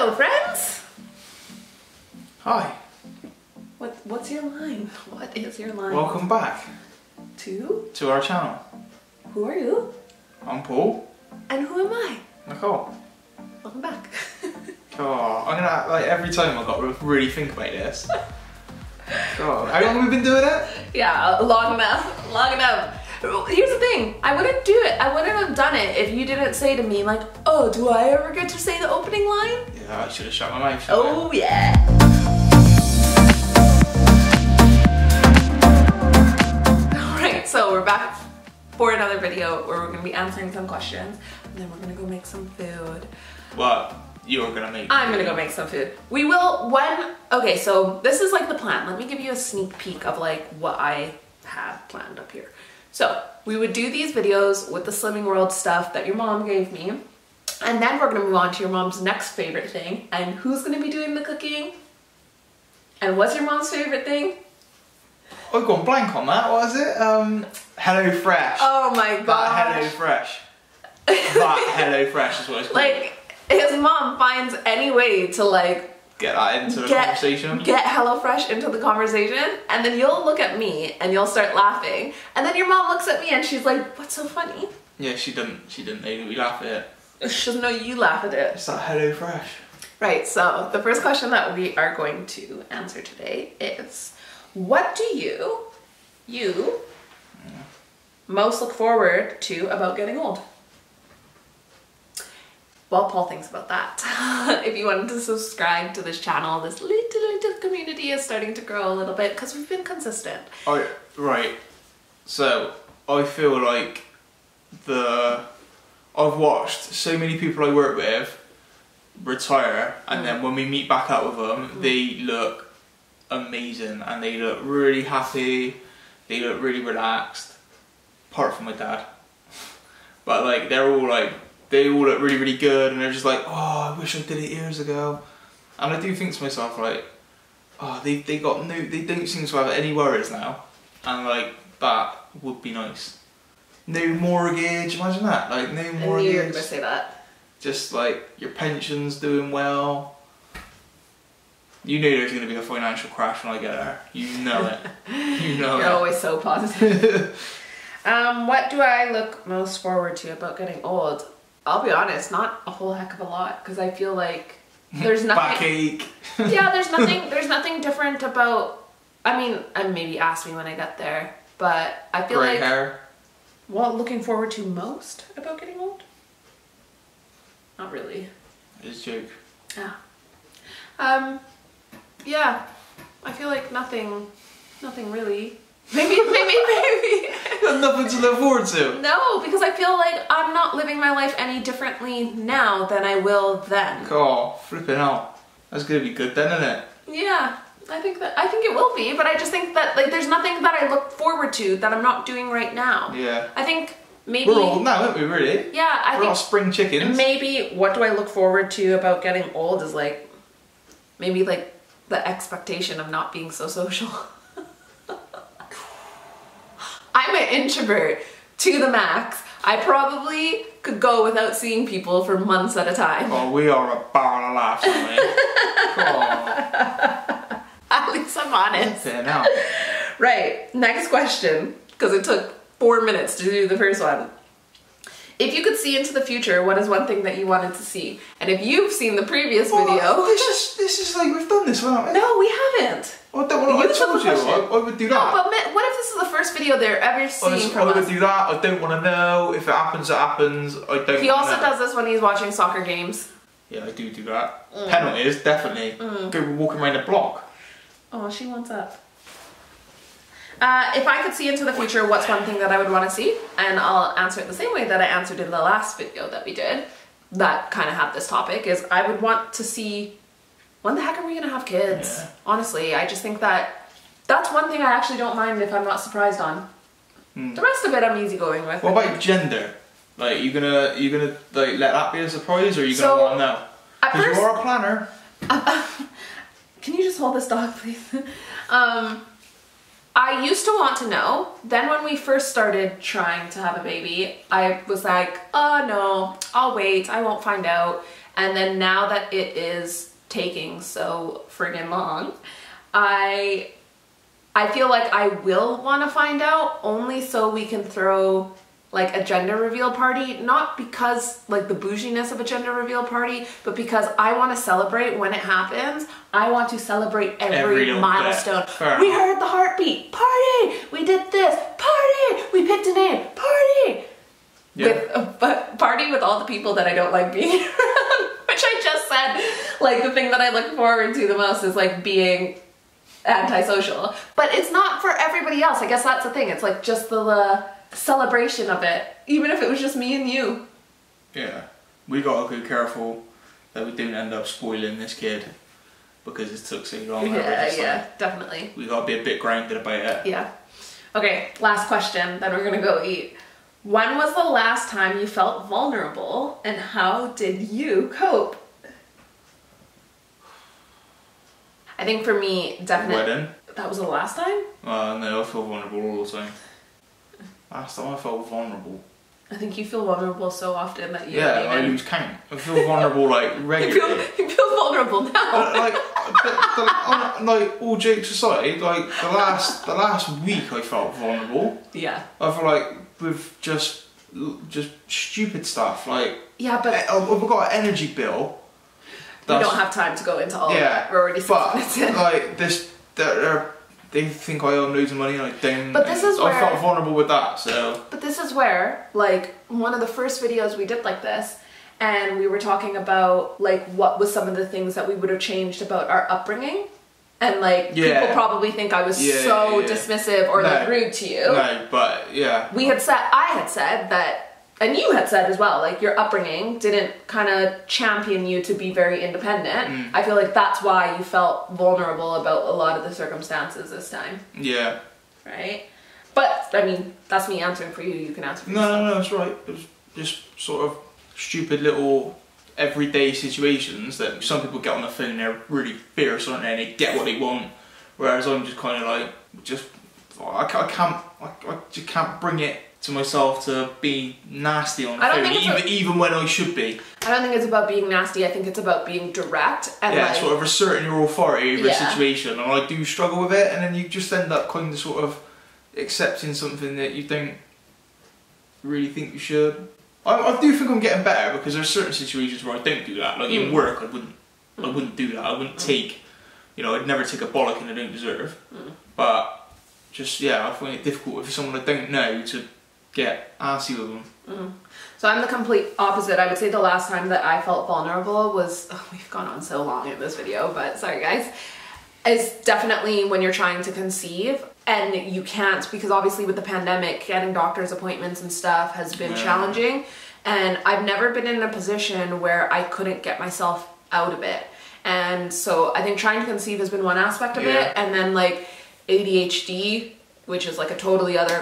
Hello, friends. Hi. What's your line? What is your line? Welcome back to our channel. Who are you? I'm Paul. And who am I? Nicole. Welcome back. Oh, I'm gonna like every time I've got to really think about this. God, how long have we been doing it? Yeah, long enough. Long enough. Here's the thing, I wouldn't do it. I wouldn't have done it if you didn't say to me like, oh, do I ever get to say the opening line? Yeah, I should have shut my mouth. Oh yeah. Alright, so we're back for another video where we're going to be answering some questions and then we're going to go make some food. What? You're gonna make I'm gonna go make some food. We will okay, so this is like the plan. Let me give you a sneak peek of like what I have planned up here. So we would do these videos with the Slimming World stuff that your mom gave me. And then we're gonna move on to your mom's next favorite thing. And who's gonna be doing the cooking? And what's your mom's favorite thing? I've gone blank on that. What is it? Hello Fresh. Oh my god. That Hello Fresh. That Hello Fresh is what it's called. Like, his mom finds any way to like get that into the conversation. Get HelloFresh into the conversation, and then you'll look at me and you'll start laughing, and then your mom looks at me and she's like, "What's so funny?" Yeah, she didn't know that we laugh at it. She doesn't know you laugh at it. It's that Hello Fresh. Right. So the first question that we are going to answer today is, what do you most look forward to about getting old? Well, Paul thinks about that. If you wanted to subscribe to this channel, this little community is starting to grow a little bit because we've been consistent. Right. So, I feel like I've watched so many people I work with retire, and then when we meet back up with them, they look amazing and they look really happy, they look really relaxed, apart from my dad. But like, they all look really, really good, and they're just like, oh, I wish I did it years ago. And I do think to myself, like, oh, they don't seem to have any worries now, and like, that would be nice. No mortgage, imagine that, like, no mortgage. I knew you were gonna say that. Just like, your pension's doing well. You know there's gonna be a financial crash when I get there. You know it. You know it. You're always so positive. What do I look most forward to about getting old? I'll be honest, not a whole heck of a lot, because I feel like there's nothing. Backache. Yeah, there's nothing different about. I mean, and maybe ask me when I get there, but I feel Grey like. hair. What looking forward to most about getting old? Not really. It's a joke. Yeah. Yeah. I feel like nothing really. Maybe. Got nothing to look forward to. No, because I feel like I'm not living my life any differently now than I will then. Oh, flipping out. That's gonna be good then, isn't it? Yeah, I think it will be, but I just think that like there's nothing that I look forward to that I'm not doing right now. Yeah. I think maybe we're old now, aren't we, really? Yeah, we're all spring chickens. Maybe what do I look forward to about getting old is like maybe like the expectation of not being so social. I'm an introvert to the max. I probably could go without seeing people for months at a time. Oh, we are a barrel of laughs, aren't we? Oh. At least I'm honest. Now. Right, next question, because it took 4 minutes to do the first one. If you could see into the future, what is one thing that you wanted to see? And if you've seen the previous video... This is like, we've done this, haven't we? No, we haven't. I would do that. No, but what if this is the first video they're ever seeing from us? I would do that. I don't want to know. If it happens, it happens. I don't He also does this when he's watching soccer games. Yeah, I do that. Penalties, definitely. Go walking around the block. Oh, she wants up. If I could see into the future, what's one thing that I would want to see? And I'll answer it the same way that I answered in the last video that we did, that kind of had this topic, is I would want to see, when the heck are we going to have kids? Yeah. Honestly, I just think that's one thing I actually don't mind if I'm not surprised on. The rest of it I'm easygoing with. What about gender? Like, you gonna like let that be a surprise, or are you gonna want to know? Because you are a planner. Can you just hold this dog, please? I used to want to know. Then when we first started trying to have a baby, I was like, oh no, I'll wait, I won't find out. And then now that it is taking so friggin' long, I feel like I will want to find out, only so we can throw like a gender reveal party, not because like the bouginess of a gender reveal party, but because I want to celebrate when it happens. I want to celebrate every milestone. We heard the heartbeat, party! We did this, party! We picked a name, party! Yeah. Party with all the people that I don't like being around, which I just said, like the thing that I look forward to the most is like being antisocial. But it's not for everybody else. I guess that's the thing. It's like just the celebration of it, even if it was just me and you. Yeah, we gotta be careful that we don't end up spoiling this kid because it took so long. Yeah, definitely. We gotta be a bit grounded about it. Yeah. Okay, last question, then we're gonna go eat. When was the last time you felt vulnerable and how did you cope? I think for me, definitely. Wedding. That was the last time? No, I feel vulnerable all the time. Last time I felt vulnerable. I think you feel vulnerable so often that you I lose count. I feel vulnerable like regularly. You feel vulnerable now. Like all jokes aside, like the last week I felt vulnerable. Yeah. I feel like with just stupid stuff like. Yeah, but I've got an energy bill. We don't have time to go into all of that. We're already 6 minutes in. Like this, they think I owe loads of money and I don't. But this is where I felt vulnerable with that. So. But this is where, like, one of the first videos we did like this, and we were talking about like what was some of the things that we would have changed about our upbringing, and like people probably think I was so dismissive or like rude to you. No, but yeah. I had said that. And you had said as well, like your upbringing didn't kind of champion you to be very independent. I feel like that's why you felt vulnerable about a lot of the circumstances this time. Yeah. Right? But, I mean, that's me answering for you. You can answer for yourself. No, that's right. It was just sort of stupid little everyday situations that some people get on the phone and they're really fierce, aren't they? And they get what they want. Whereas I'm just kind of like, I just can't bring it to myself to be nasty on the phone, even when I should be. I don't think it's about being nasty. I think it's about being direct and like, sort of asserting your authority over a situation. And I do struggle with it, and then you just end up kind of sort of accepting something that you don't really think you should. I do think I'm getting better because there's certain situations where I don't do that. Like in work, I wouldn't do that. I wouldn't take, I'd never take a bollock I don't deserve. But just I find it difficult if someone I don't know to get arsey with them. So I'm the complete opposite. I would say the last time that I felt vulnerable was, we've gone on so long in this video, but sorry guys, is definitely when you're trying to conceive and you can't, because obviously with the pandemic, getting doctor's appointments and stuff has been challenging, and I've never been in a position where I couldn't get myself out of it. And so I think trying to conceive has been one aspect of it, and then like ADHD, which is like a totally other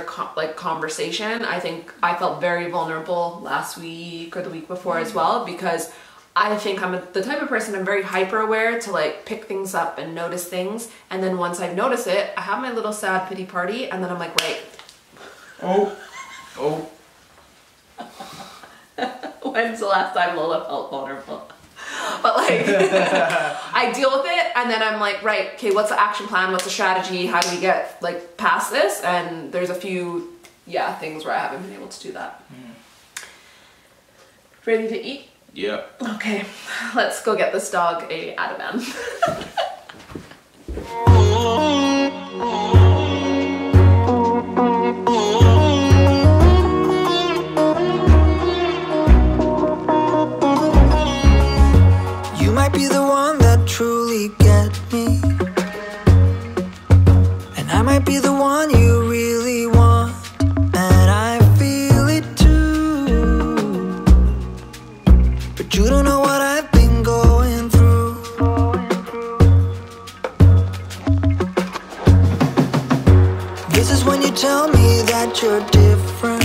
conversation. I think I felt very vulnerable last week or the week before as well, because I think I'm the type of person, I'm very hyper aware to like pick things up and notice things, and then once I notice it, I have my little sad pity party, and then I'm like, right. When's the last time Lola felt vulnerable? But like, I deal with it, and then I'm like, right, okay, what's the action plan? What's the strategy? How do we get like past this? And there's a few, things where I haven't been able to do that. Ready to eat? Yeah. Okay, let's go get this dog a Ativan. Be the one that truly gets me, and I might be the one you really want, and I feel it too, but you don't know what I've been going through. This is when you tell me that you're different.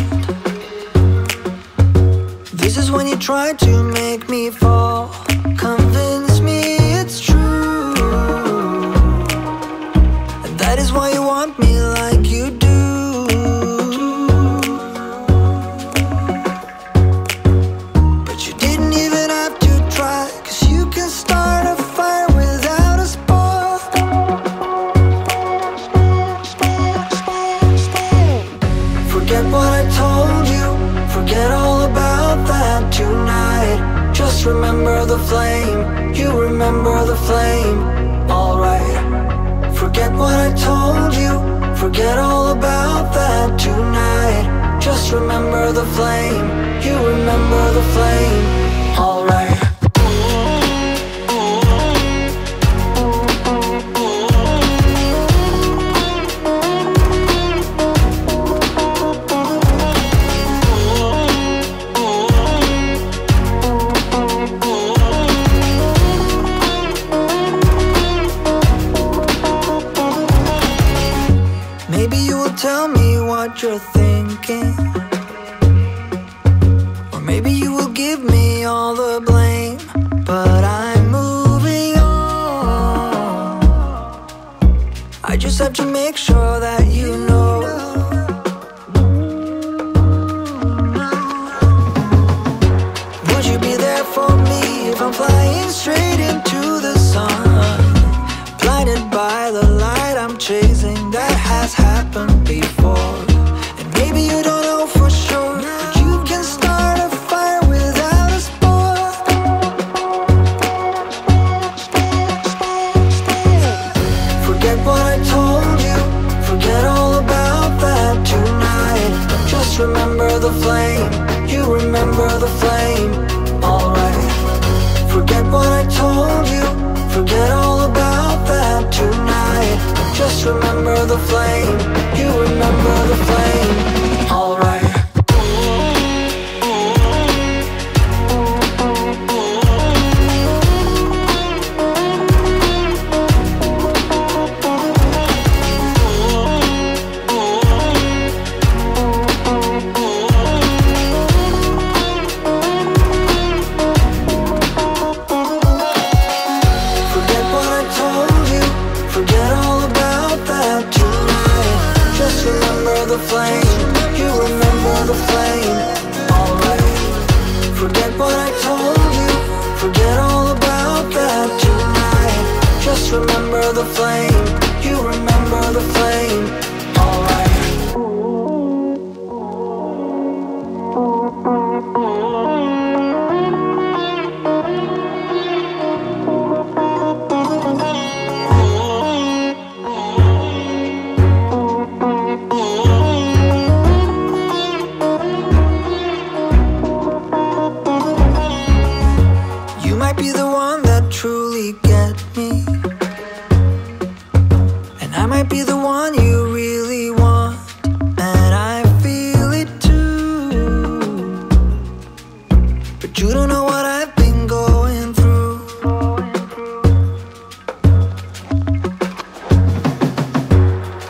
This is when you try to make me fall. Convince me it's true, and that is why you want me like you do. But you didn't even have to try. remember the flame, alright. Forget what I told you, forget all about that tonight. Just remember the flame, you remember the flame, alright. Maybe you will tell me what you're thinking, or maybe you will give me all the blame. But I'm moving on. I just have to make sure that you know. Would you be there for me if I'm flying straight into the sun? Blinded by the light I'm chasing, that has happened before. And maybe you don't know for sure, but you can start a fire without a spark. Forget what I told you, forget all about that tonight. Just remember the flame, you remember the flame, alright. Forget what I told you, forget all about that tonight. Just remember the flame, you remember the flame, alright. Forget what I told you, forget all about that tonight. Just remember the flame, you remember the flame, alright. Forget what I told you, forget all about that tonight. Just remember the flame, you remember the flame, alright. You might be the one that truly gets me, and I might be the one you really want, and I feel it too. But you don't know what I've been going through.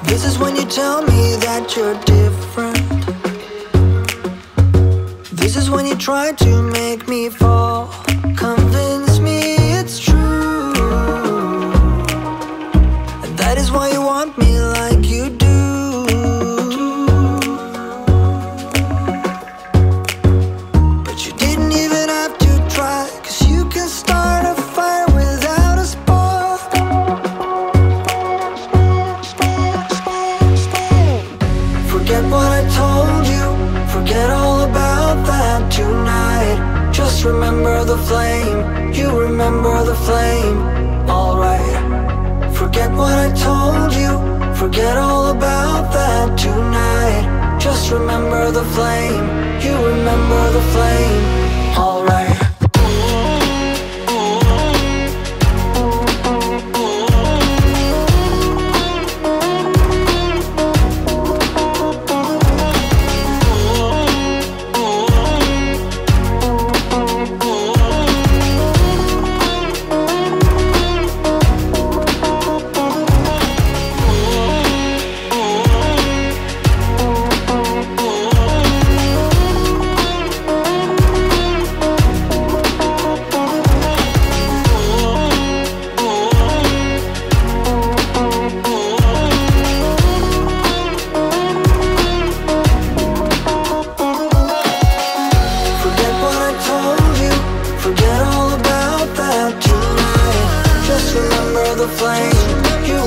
This is when you tell me that you're different. This is when you try to make me fall, convince me it's true, and that is why you want me like you do. But you didn't even have to try, 'cause you can start a fire without a spark. Forget what I told you, forget all about that tonight. Just remember the flame, you remember the flame, alright. Forget what I told you, forget all about that tonight. Just remember the flame, you remember the flame, alright. the flame. You